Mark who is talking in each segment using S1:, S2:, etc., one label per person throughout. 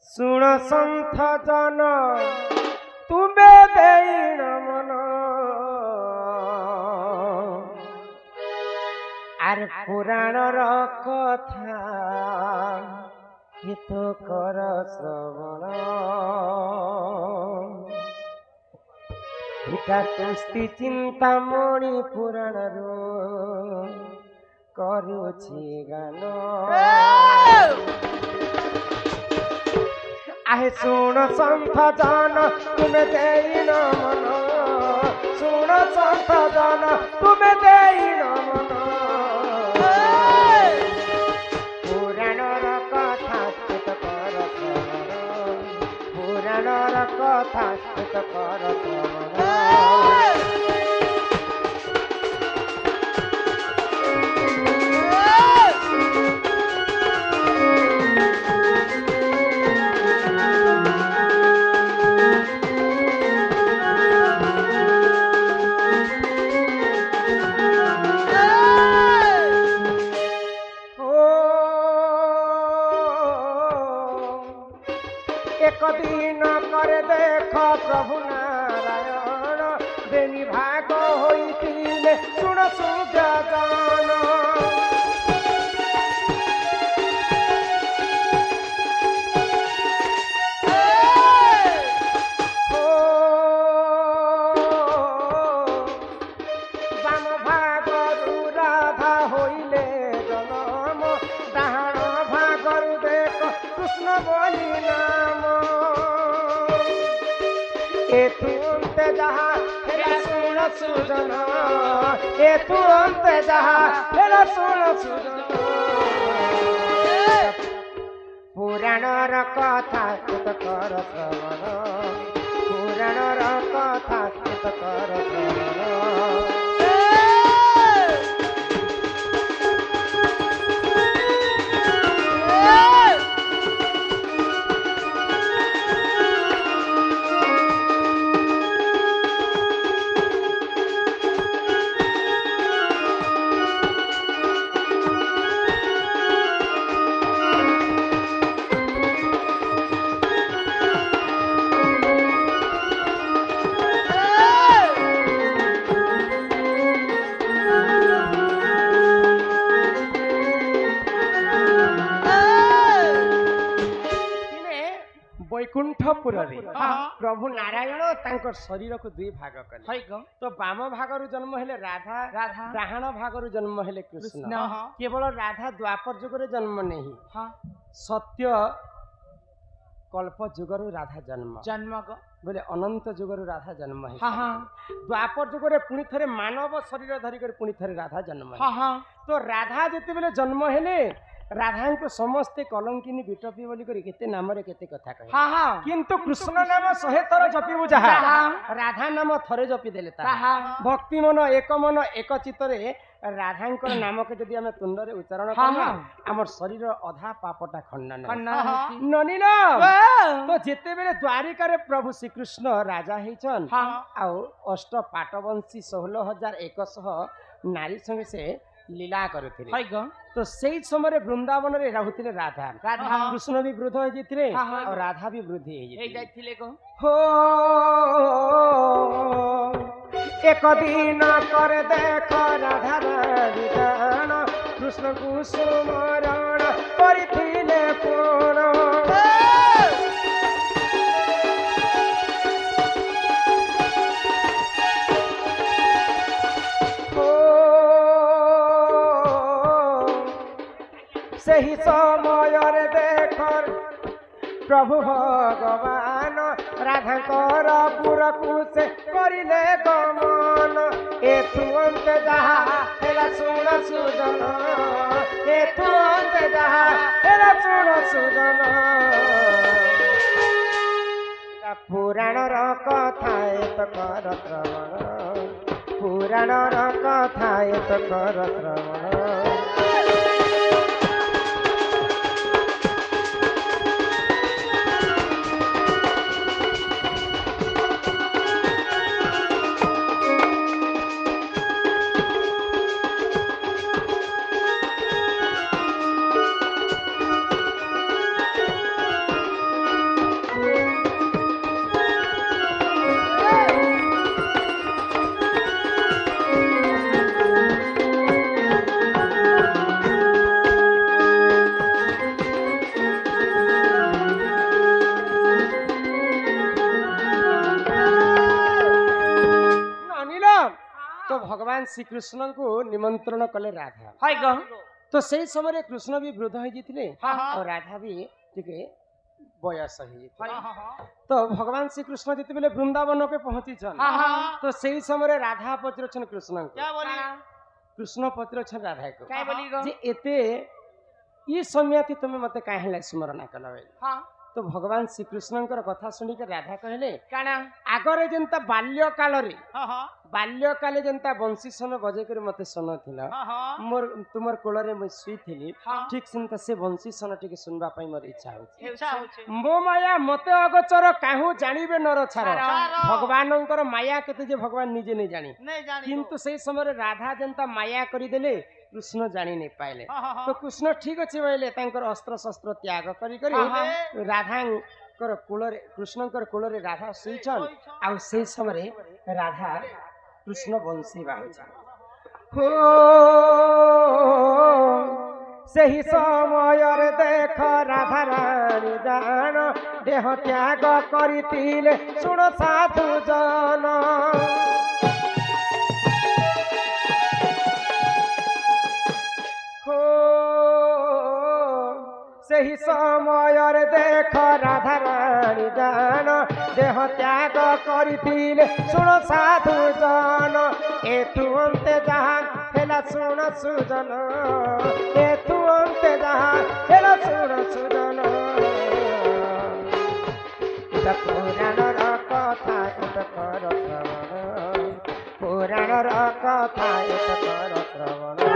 S1: सुण संथ जन तुम्हें देण मन आर पुराण कथा हित कर श्रवण इटा तुस्ति चिंतामणि पुराण करुछि गान आहे सुण संथ जन तुम्हें देन मन सुण संथ जन तुम्हें देन मन पुराणर कथा स्थित कर श्रवण पुराणर कथा स्थित कर श्रवण एक दिन कर देख प्रभु नारायण बेनी भाग होइतिले सुन सुजान बाम भागरु राधा होइले जनम डाहाण भागरु देख कृष्ण बोली नाम एतुंत जहा हेला सुन सुजन एतुंत जहा हेला सुन सुजन पुराणर कथा स्थित कर श्रवण पुराणर कथा स्थित कर श्रवण वैकुंठपुर प्रभु नारायण तांकर शरीर को दुई भाग कले तो बाम भागर जन्म हेले राधा डाहाण भागर जन्म हेले कृष्ण केवल राधा द्वापर जुगर जन्म नहीं सत्य कल्प जुगर राधा जन्म बोले अनंत जुगर राधा जन्म है द्वापर जुगर पुणी थे मानव शरीर धरिक पुणी थे राधा जन्म तो राधा जिते बेले जन्म हेले राधा को समस्ते कलंकिनी विटपी बोली केते नाम रे केते कथा कहे किंतु कृष्ण नाम 100 थर जपिबु जहा राधा नाम थरे जपी देले ता भक्ति मन एक चित्तरे राधा नाम के जदि आमे तुंड रे उच्चारण करबा हमर शरीर अधा पापटा खंडन ननिन तो जेते बेले द्वारिका रे प्रभु श्री कृष्ण राजा हेचन आ अष्ट पाटवंशी 16100 नारी संगे से लीला करथिले तो सेई समय वृंदावन रे रहउथिले राधा कृष्ण भी वृद्ध हो जैथिले और राधा भी वृद्धि हो जैथिले हो एक दिन कर देख राधा राधिकान कृष्ण को सुमरण करथिले पूर्ण सही समय देख प्रभु भगवान राधाकर पुरकु से करिले गमन एथु अंत जहा हेला सुन सुजन एथु अंत जहा हेला सुन सुजन पुराणर कथा एत कर श्रवण पुराणर कथा एत कर श्रवण श्रीकृष्ण को निमंत्रण कले राधा
S2: हाय ग
S1: तो सही समय कृष्ण भी वृद्ध हो जाते
S2: हाँ, हाँ।
S1: और राधा भी टिके बयस हो
S2: हाँ, हाँ, हाँ।
S1: तो भगवान श्रीकृष्ण जिते बेले वृंदावन के पहुंची
S2: हाँ, हाँ।
S1: तो सही समय राधा पचर कृष्ण को
S2: क्या बोली
S1: कृष्ण पचर राधा को
S2: क्या बोली ग
S1: जे एते ई समय तुम मते काहे स्मरण कल
S2: हाँ
S1: तो भगवान श्रीकृष्ण कथा शुणिक राधा कहले
S2: काना
S1: आगरे जनता बाल्य काल रे
S2: हाँ हाँ
S1: बाल्य काले जनता बंशी सन बजे कर मते सुन थिला
S2: हाँ हाँ
S1: मोर तुमर कोल रे मैं सुई थिली
S2: हाँ।
S1: ठीक सेंता से बंशी सन टिके सुनबा पई मोर इच्छा होछि
S2: इच्छा होछे
S1: मो माया मते अगोचर काहू जानिबे नर छार
S2: छार।
S1: भगवानंकर माया केते जे भगवान निजे नहीं जानी
S2: नहीं जानी
S1: किंतु सही समय राधा जनता माया करी देले कृष्ण जानी नहीं पाइले
S2: हाँ, हाँ, हाँ।
S1: तो कृष्ण ठीक अछि बोले तांकर अस्त्र शस्त्र त्याग करी करी
S2: हाँ,
S1: राधा कर कुलरे कृष्णकर कुलरे राधा सुईछन आ सही समय राधा कृष्ण बंशी बाहुछन हो सही समय रे देख राधा रानी जान देह त्याग करितिले सुन साधु जन हो सही समय रे देख राधा रानी जान देह त्याग करितिले सुन साधु जन एथु अंते जहां हेला सुन सुजन एथु अंते जहां हेला सुन सुजन इता पुराणर कथा इत कर श्रवण पुराणर कथा इत कर श्रवण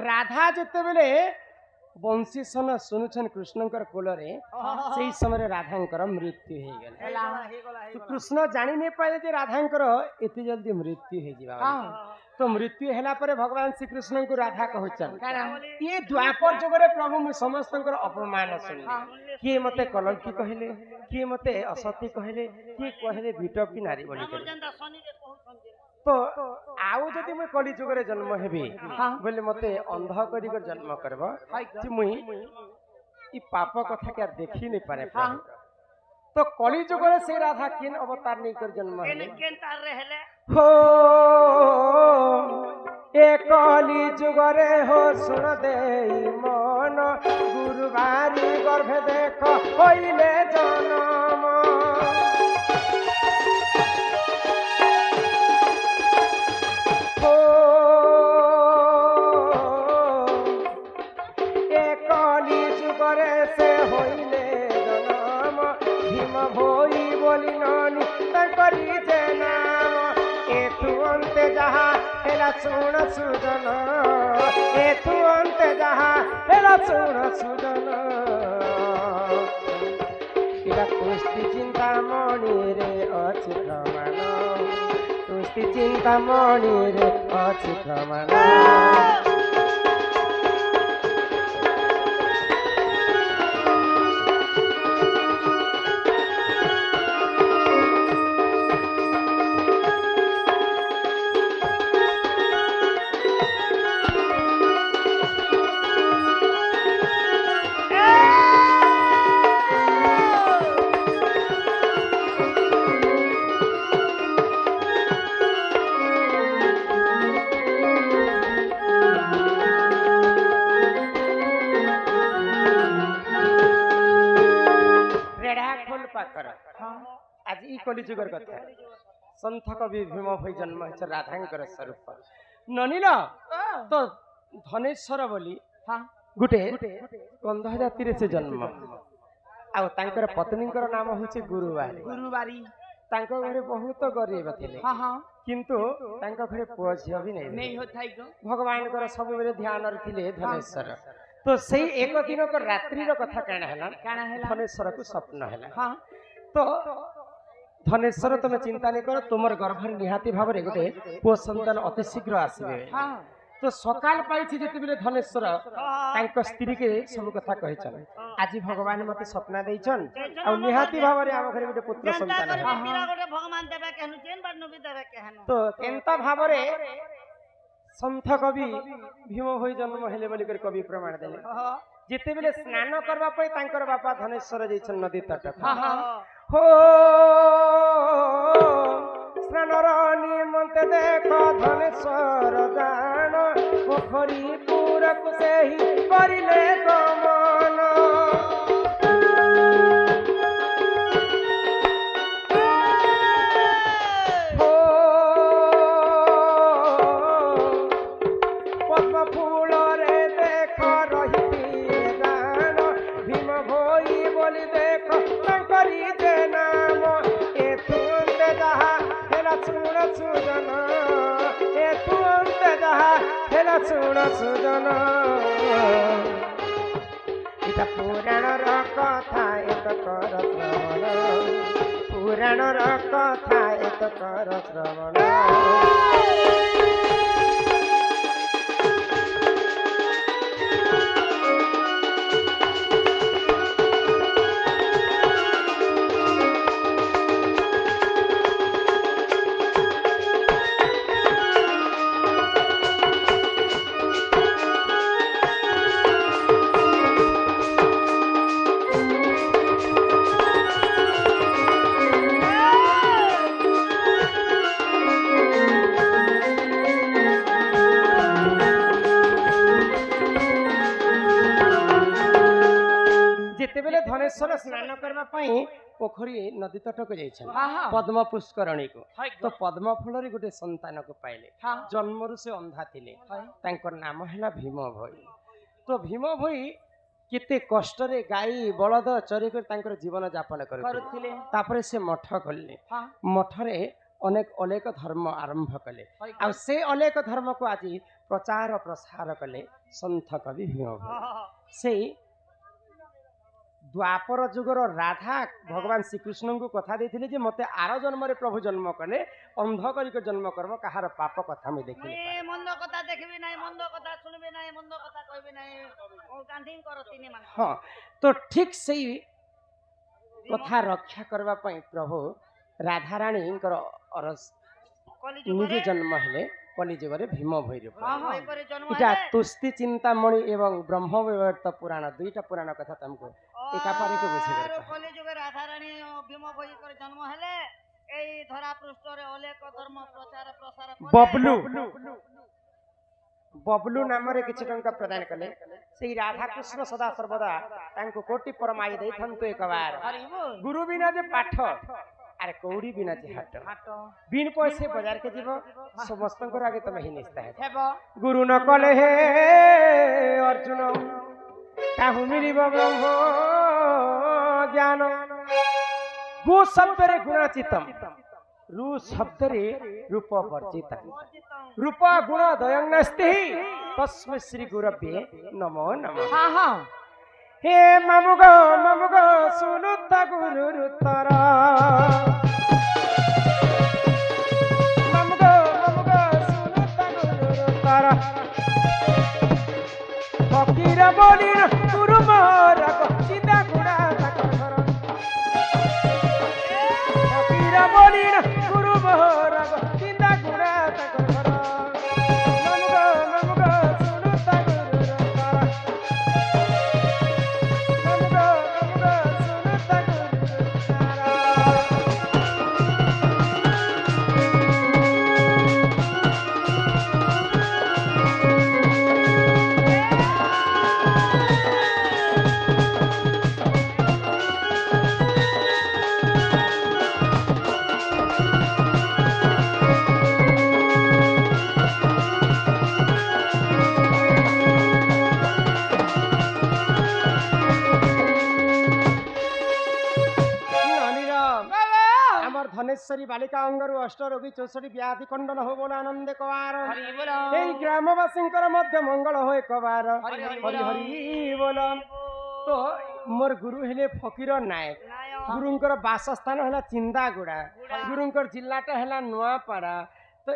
S1: राधा जिते बेले बंशी सन सुनुछन कृष्णकर कोलरे से समय राधांकर मृत्यु हो गले तो कृष्ण जानी नहीं पाए जे राधांकर एते जल्दी मृत्यु हो जिबा तो मृत्यु हैला परे भगवान श्री कृष्ण को राधा कहचन ये द्वापर जुगरे प्रभु मु समस्तंकर अपमान सुनले किए मते कलंकी कहले किए मते असती कहले किए कहले विटपी नारी बोली तो आउ जदि मुई कली जुगरे जन्म हेबी बोले मते अंध करी कर जन्म करबो जे मुई ई पाप कथा के देखी नहीं पारे तो कली जुगरे से राधा किन अवतार नहीं कर जन्म हेले हो ए कली जुगरे हो सुन दे मन गुरुवारी गर्भ देख होइले जन्म से होइले जनम भीम भोई बोली नानी तकरी जे नाम एथु अंते जहा हेला सुन सुजन एथु अंते जहा हेला सुन सुजन इला तुस्ति चिंता मणि रे अछि प्रमाण तुस्ति चिंता मणि रे अछि प्रमाण आज ई कली जुगर कथा संथ कवि भीम भई जन्म है राधांकर स्वरूप ननील तो धनेश्वर बोली गुटे कंध जाति से जन्म आ तांकर पत्नीकर नाम होछि गुरुवारी
S2: गुरुवारी
S1: तांको घरे बहुत गरीब थिले किंतु तांको घरे पुआ झियो भी नहीं
S2: होथाई
S1: भगवान कर सब बेले ध्यान रखिले धनेश्वर तो सही एक दिन को रात्रि रो कथा काना हैला धनेश्वर को स्वप्न हैला तो धनेश्वर तुम चिंता नहीं कर तुम गर्भ निहाती भाव में गोटे पुओ संतान अति शीघ्र आसबे तो सकाल पाई जिते धनेश्वर स्त्री के सब कथा कहचन आज भगवान मत स्वप्न देचन आ निहाती भाव में आम घर गोटे पुत्र संतान तो केनता भाव में संत कवि भीम भई जन्म हेले बोली कवि प्रमाण देले जिते बेले स्नान करबा पई तांकर बापा धनेश्वर जैछन नदी तट हो स्नानर निमंते देख धनेश्वर जान पोखरी पूरक सेही करिले गमन हो पद्म फूल रे देख रही जान भीम भई बोली देख करी जे नाम ए तुंते जहा हेला सुन सुजन ए तुंते जहा हेला सुन सुजन इता पुराण र कथा एक कर श्रवण पुराण र कथा एक कर श्रवण धनेश्वर स्नान करबा पई पोखरी नदी तट को जाइछन पद्म पुष्करणी को तो पद्म फूल रे गोटे संतान को पाइले जन्मरु से अंधा थिले तांकर नाम हैला भीम भई तो भीम भई केते कष्ट रे गाई बलद चरी कर तांकर जीवन यापन करथिले तापरे से मठ खोलले मठ रे अनेक धर्म आरंभ कले आ से अनेक धर्म को आज प्रचार प्रसार कले संत कवि भीम भई से द्वापर जुगर राधा भगवान श्रीकृष्ण को कथा देथिले जे मते आर जन्म रे प्रभु जन्म कले अंध करिक जन्म करबो कहार पाप कथा में देखि
S2: ए मंद कथा देखबी नाही मंद कथा सुनबी नाही मंद कथा कहबी नाही ओ गांधी करतिनी मान
S1: हां तो ठीक सही कथा रक्षा करबा पई प्रभु राधा रानी कर अरस निजे जन्म हेले कलिजुगरे भीम भैरव इटा तुस्ति चिंतामणि एवं ब्रह्म विवर्त पुराण दुईटा पुराण कथा तुमको एकापारी को बुझी करता
S2: कलिजुगे राधा रानी भीम भई कर जन्म हेले एई धरा पृष्ठ रे अनेक धर्म प्रचार प्रसार
S1: बबलू बबलू नाम रे किछि टंका प्रदान कले सेई राधा कृष्ण सदा सर्वदा तांको कोटि परमाई दैथंतु एक बार गुरु बिना जे पाठ अरे कौड़ी बिना जे हाट बिन पैसे बाजार के जीव समस्त आगे तुम ही निस्ता है गुरु न कले हे अर्जुन काहू मिलिब ब्रह्म ज्ञान गु शब्द रे गुणाचितम रू शब्द रे रूप वर्जित रूप गुण दयं नास्ति तस्मै श्री गुरवे नमो नमः हे ममुगो सुनुत गुरु रुतरा ममुगो सुनुत गुरु रुतरा फकीर बोली गुरु मोर चिंता गुणा तकर फकीर बोली गुरु मोर चिंता गुणा तकर ममुगो सुनुत गुरु रुतरा धनेश्वरी बालिका अंगरु अष्ट रोगी 64 व्याधि खंडन हो बोल आनंद कवार ग्रामवासी मध्य मंगल हो कबार हरि हरि बोल तो मोर गुरु हेले फकीर नायक गुरुंकर बासस्थान है चिंदागुड़ा गुरुंकर जिल्लाटा है नुआपाड़ा तो